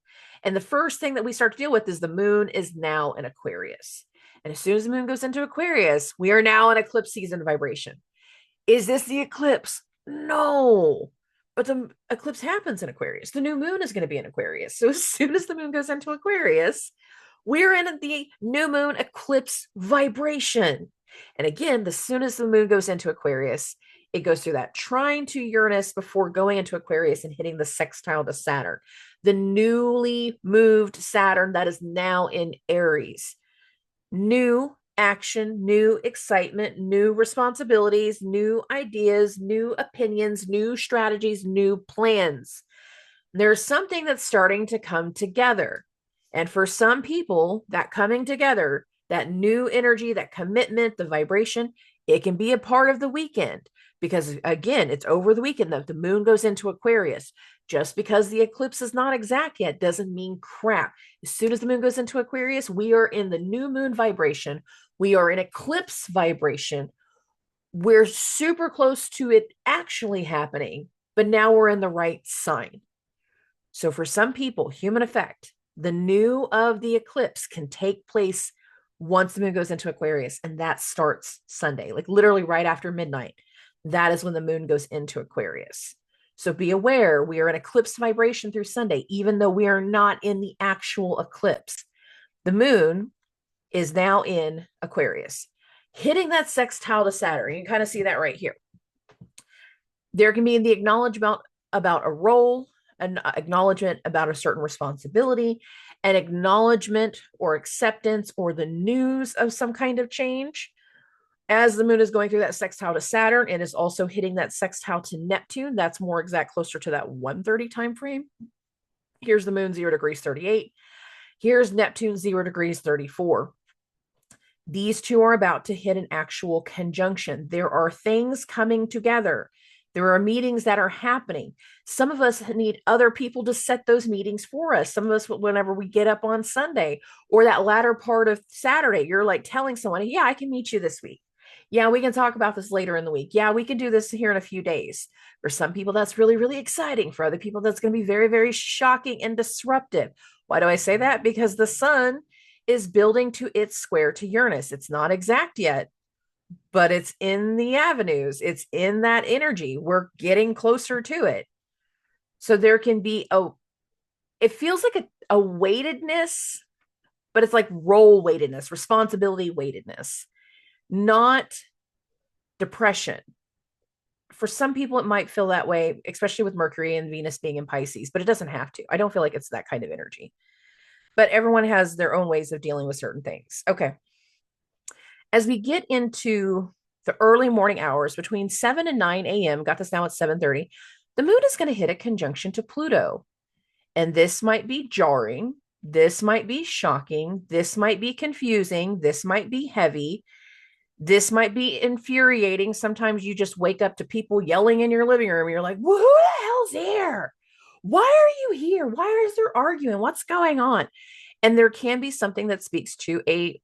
And the first thing that we start to deal with is the moon is now in Aquarius. And as soon as the moon goes into Aquarius, we are now in eclipse season vibration. Is this the eclipse? No. But the eclipse happens in Aquarius. The new moon is going to be in Aquarius. So as soon as the moon goes into Aquarius, we're in the new moon eclipse vibration. And again, as soon as the moon goes into Aquarius, it goes through that trine to Uranus before going into Aquarius and hitting the sextile to Saturn, the newly moved Saturn that is now in Aries. New action, new excitement, new responsibilities, new ideas, new opinions, new strategies, new plans. There's something that's starting to come together. And for some people, that coming together, that new energy, that commitment, the vibration, it can be a part of the weekend. Because again, it's over the weekend that the moon goes into Aquarius. Just because the eclipse is not exact yet doesn't mean crap. As soon as the moon goes into Aquarius, we are in the new moon vibration. We are in eclipse vibration. We're super close to it actually happening, but now we're in the right sign. So for some people, human effect, the new of the eclipse can take place once the moon goes into Aquarius, and that starts Sunday, like literally right after midnight. That is when the moon goes into Aquarius. So be aware, we are in eclipse vibration through Sunday, even though we are not in the actual eclipse. The moon is now in Aquarius, hitting that sextile to Saturn. You can kind of see that right here. There can be the acknowledgement about a role, an acknowledgement about a certain responsibility, an acknowledgement or acceptance or the news of some kind of change. As the moon is going through that sextile to Saturn, it is also hitting that sextile to Neptune. That's more exact, closer to that 1:30 time frame. Here's the moon 0 degrees 38. Here's Neptune 0 degrees 34. These two are about to hit an actual conjunction. There are things coming together. There are meetings that are happening. Some of us need other people to set those meetings for us. Some of us, whenever we get up on Sunday or that latter part of Saturday, you're like telling someone, yeah, I can meet you this week. Yeah, we can talk about this later in the week. Yeah, we can do this here in a few days. For some people, that's really, really exciting. For other people, that's going to be very, very shocking and disruptive. Why do I say that? Because the sun is building to its square to Uranus. It's not exact yet, but it's in the avenues. It's in that energy. We're getting closer to it. So there can be it feels like a weightedness, but it's like role weightedness, responsibility weightedness, not depression. For some people, it might feel that way, especially with Mercury and Venus being in Pisces, but it doesn't have to. I don't feel like it's that kind of energy. But everyone has their own ways of dealing with certain things. Okay. As we get into the early morning hours between 7 and 9 a.m., got this now at 7:30, the moon is going to hit a conjunction to Pluto. And this might be jarring This might be shocking. This might be confusing. This might be heavy. This might be infuriating. Sometimes you just wake up to people yelling in your living room. And you're like, well, who the hell's here? Why are you here? Why is there arguing? What's going on? And there can be something that speaks to a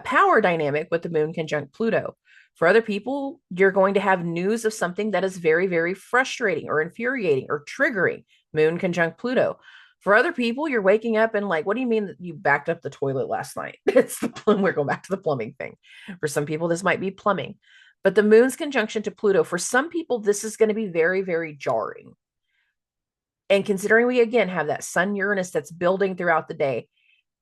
power dynamic with the moon conjunct Pluto. For other people, you're going to have news of something that is very, very frustrating or infuriating or triggering, moon conjunct Pluto. For other people, you're waking up and like, what do you mean that you backed up the toilet last night? It's the we're going back to the plumbing thing. For some people, this might be plumbing. But the moon's conjunction to Pluto, for some people, this is going to be very, very jarring. And considering we again have that Sun Uranus that's building throughout the day,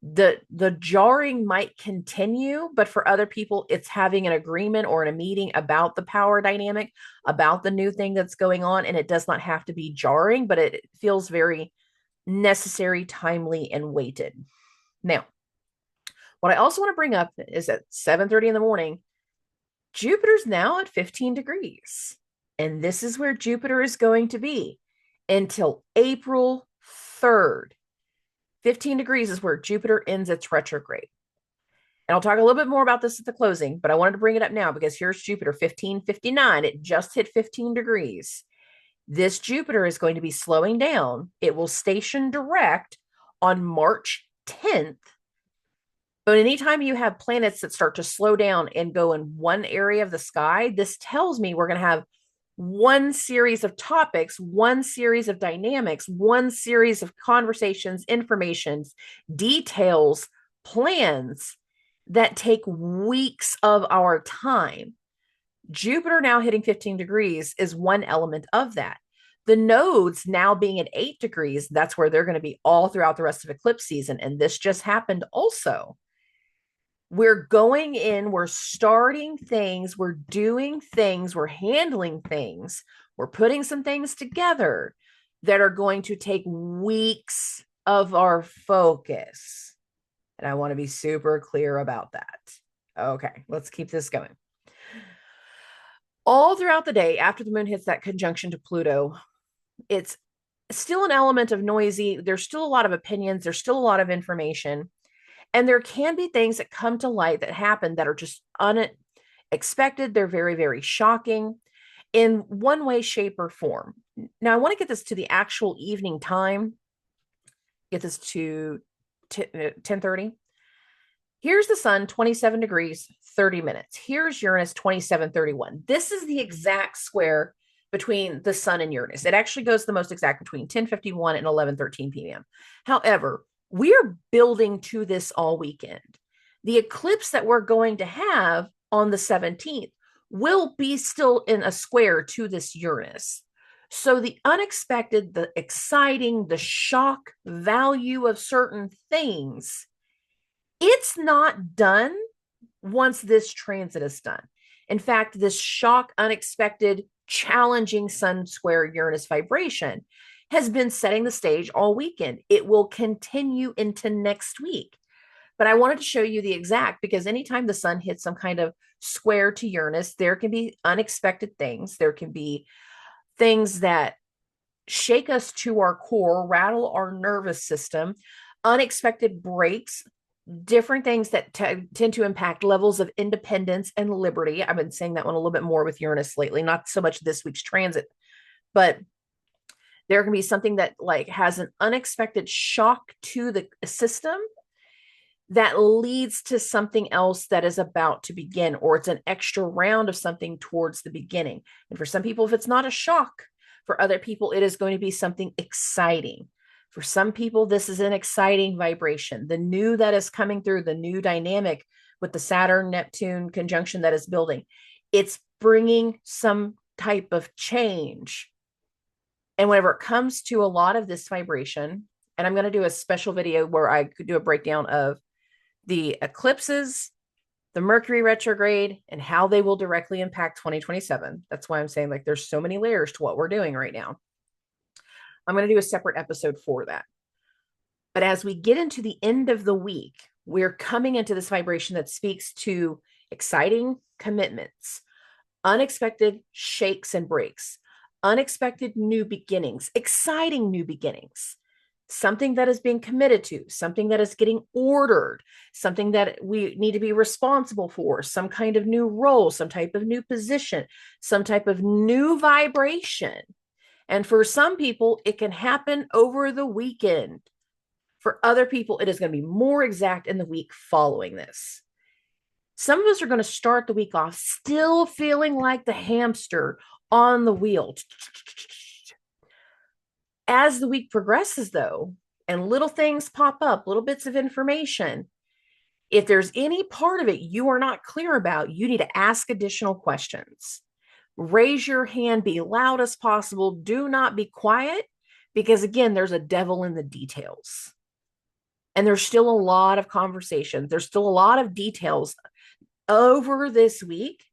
the jarring might continue, but for other people it's having an agreement or in a meeting about the power dynamic, about the new thing that's going on, and it does not have to be jarring, but it feels very necessary, timely, and weighted. Now, what I also want to bring up is at 7:30 in the morning, Jupiter's now at 15 degrees, and this is where Jupiter is going to be until April 3rd. 15 degrees is where Jupiter ends its retrograde. And I'll talk a little bit more about this at the closing, but I wanted to bring it up now because here's Jupiter 1559. It just hit 15 degrees. This Jupiter is going to be slowing down. It will station direct on March 10th. But anytime you have planets that start to slow down and go in one area of the sky, this tells me we're going to have one series of topics, one series of dynamics, one series of conversations, informations, details, plans that take weeks of our time. Jupiter now hitting 15 degrees is one element of that. The nodes now being at 8 degrees, that's where they're going to be all throughout the rest of eclipse season. And this just happened also. We're going in, we're starting things, we're doing things, we're handling things, we're putting some things together that are going to take weeks of our focus. And I want to be super clear about that. Okay, let's keep this going. All throughout the day, after the moon hits that conjunction to Pluto, it's still an element of noisy. There's still a lot of opinions. There's still a lot of information. And there can be things that come to light that happen that are just unexpected. They're very, very shocking in one way, shape, or form. Now, I want to get this to the actual evening time. Get this to 10:30. Here's the sun, 27 degrees, 30 minutes. Here's Uranus, 27:31. This is the exact square between the sun and Uranus. It actually goes the most exact between 10:51 and 11:13 p.m. However, we're building to this all weekend. The eclipse that we're going to have on the 17th will be still in a square to this Uranus. So the unexpected, the exciting, the shock value of certain things, it's not done once this transit is done. In fact, this shock, unexpected, challenging Sun square Uranus vibration has been setting the stage all weekend. It will continue into next week. But I wanted to show you the exact, because anytime the sun hits some kind of square to Uranus, there can be unexpected things. There can be things that shake us to our core, rattle our nervous system, unexpected breaks, different things that tend to impact levels of independence and liberty. I've been saying that one a little bit more with Uranus lately, not so much this week's transit, but there can be something that like has an unexpected shock to the system that leads to something else that is about to begin, or it's an extra round of something towards the beginning. And for some people, if it's not a shock, for other people, it is going to be something exciting. For some people, this is an exciting vibration. The new that is coming through, the new dynamic with the Saturn-Neptune conjunction that is building, it's bringing some type of change. And whenever it comes to a lot of this vibration, and I'm going to do a special video where I could do a breakdown of the eclipses, the Mercury retrograde, and how they will directly impact 2027. That's why I'm saying like there's so many layers to what we're doing right now. I'm going to do a separate episode for that. But as we get into the end of the week, we're coming into this vibration that speaks to exciting commitments, unexpected shakes and breaks, unexpected new beginnings, exciting new beginnings. something that is being committed to, something that is getting ordered, something that we need to be responsible for, some kind of new role, some type of new position, some type of new vibration. And for some people, it can happen over the weekend. For other people, it is going to be more exact in the week following this. Some of us are going to start the week off still feeling like the hamster on the wheel. As the week progresses, though, and little things pop up, little bits of information, if there's any part of it you are not clear about, you need to ask additional questions. Raise your hand, be loud as possible. Do not be quiet, because again, there's a devil in the details. And there's still a lot of conversations. There's still a lot of details over this week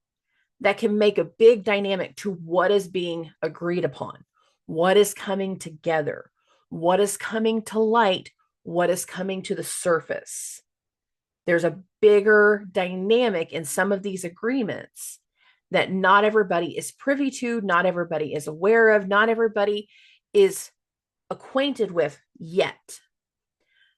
that can make a big dynamic to what is being agreed upon, what is coming together, what is coming to light, what is coming to the surface. There's a bigger dynamic in some of these agreements that not everybody is privy to, not everybody is aware of, not everybody is acquainted with yet.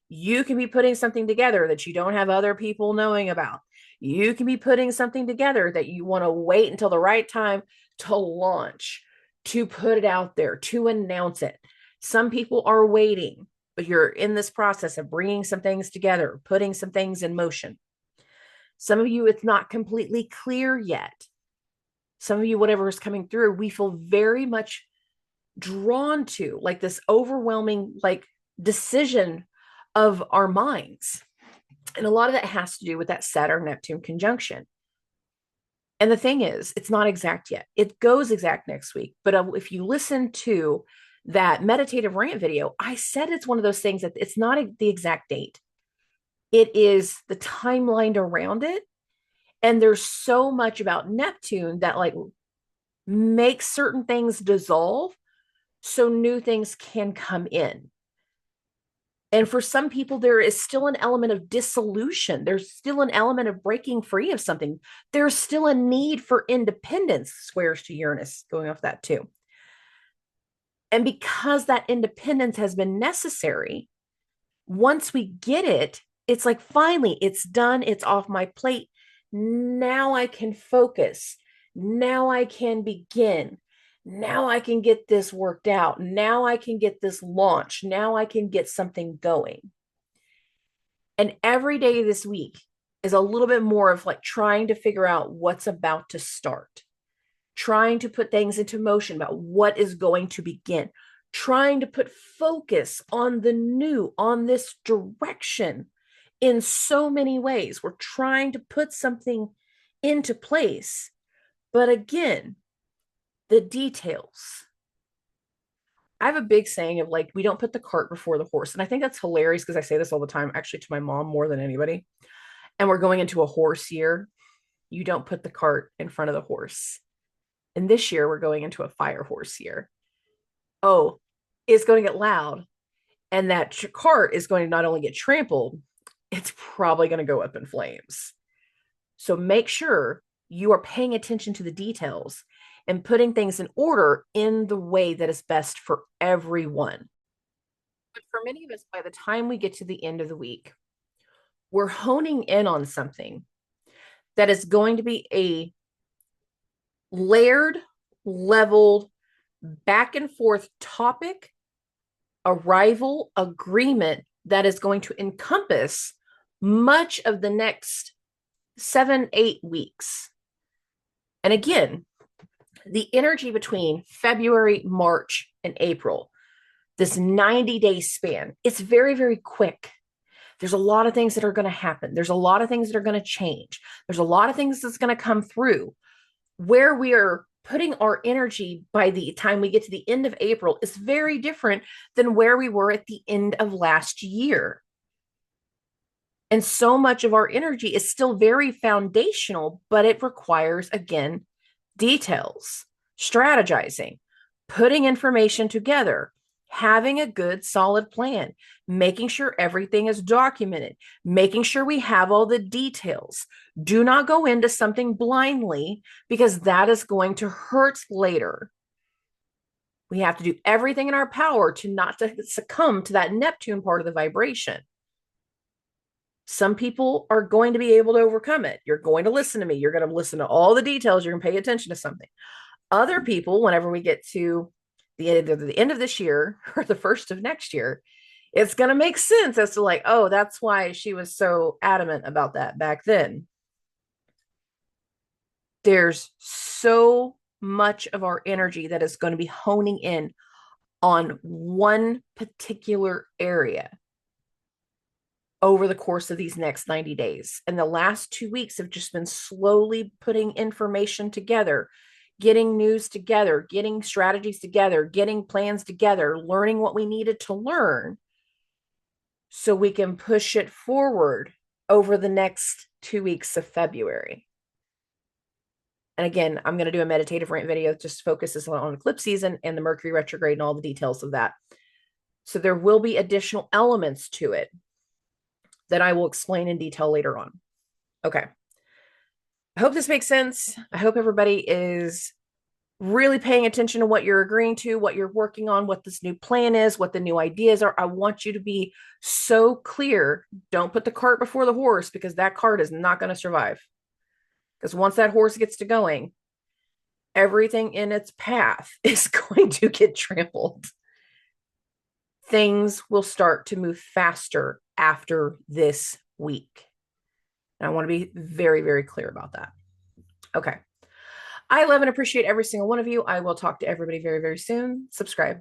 You can be putting something together that you don't have other people knowing about. You can be putting something together that you want to wait until the right time to launch, to put it out there, to announce it. Some people are waiting, but you're in this process of bringing some things together, putting some things in motion. Some of you, it's not completely clear yet. Some of you, whatever is coming through, we feel very much drawn to, like this overwhelming, like decision of our minds. And a lot of that has to do with that Saturn-Neptune conjunction. And the thing is, it's not exact yet. It goes exact next week. But if you listen to that Meditative Rant video, I said it's one of those things that it's not the exact date. It is the timeline around it. And there's so much about Neptune that like makes certain things dissolve so new things can come in. And for some people, there is still an element of dissolution. There's still an element of breaking free of something. There's still a need for independence, squares to Uranus, going off that too. And because that independence has been necessary, once we get it, it's like, finally, it's done. It's off my plate. Now I can focus. Now I can begin. Now I can get this worked out. Now I can get this launched. Now I can get something going. And every day this week is a little bit more of like trying to figure out what's about to start, trying to put things into motion about what is going to begin, trying to put focus on the new, on this direction in so many ways. We're trying to put something into place. But again, the details. I have a big saying of like, we don't put the cart before the horse. And I think that's hilarious because I say this all the time, actually, to my mom more than anybody. And we're going into a horse year. You don't put the cart in front of the horse. And this year, we're going into a fire horse year. Oh, it's going to get loud. And that cart is going to not only get trampled, it's probably going to go up in flames. So make sure you are paying attention to the details and putting things in order in the way that is best for everyone. But for many of us, by the time we get to the end of the week, we're honing in on something that is going to be a layered, leveled, back and forth topic, arrival, agreement that is going to encompass much of the next 7-8 weeks. And again, the energy between February, March, and April, this 90-day span, it's very, very quick. There's a lot of things that are going to happen. There's a lot of things that are going to change. There's a lot of things that's going to come through. Where we are putting our energy by the time we get to the end of April is very different than where we were at the end of last year. And so much of our energy is still very foundational, but it requires, again, details, strategizing, putting information together, having a good, solid plan, making sure everything is documented, making sure we have all the details. Do not go into something blindly because that is going to hurt later. We have to do everything in our power to not to succumb to that Neptune part of the vibration. Some people are going to be able to overcome it. You're going to listen to me. You're going to listen to all the details. You're going to pay attention to something. Other people, whenever we get to the end of this year or the first of next year, it's going to make sense as to like, oh, that's why she was so adamant about that back then. There's so much of our energy that is going to be honing in on one particular area over the course of these next 90 days. And the last 2 weeks have just been slowly putting information together, getting news together, getting strategies together, getting plans together, learning what we needed to learn so we can push it forward over the next 2 weeks of February. And again, I'm going to do a meditative rant video that just focuses on eclipse season and the Mercury retrograde and all the details of that. So there will be additional elements to it that I will explain in detail later on. Okay. I hope this makes sense. I hope everybody is really paying attention to what you're agreeing to, what you're working on, what this new plan is, what the new ideas are. I want you to be so clear. Don't put the cart before the horse, because that cart is not going to survive. Because once that horse gets to going, everything in its path is going to get trampled. Things will start to move faster after this week. And I want to be very, very clear about that. Okay. I love and appreciate every single one of you. I will talk to everybody very, very soon. Subscribe.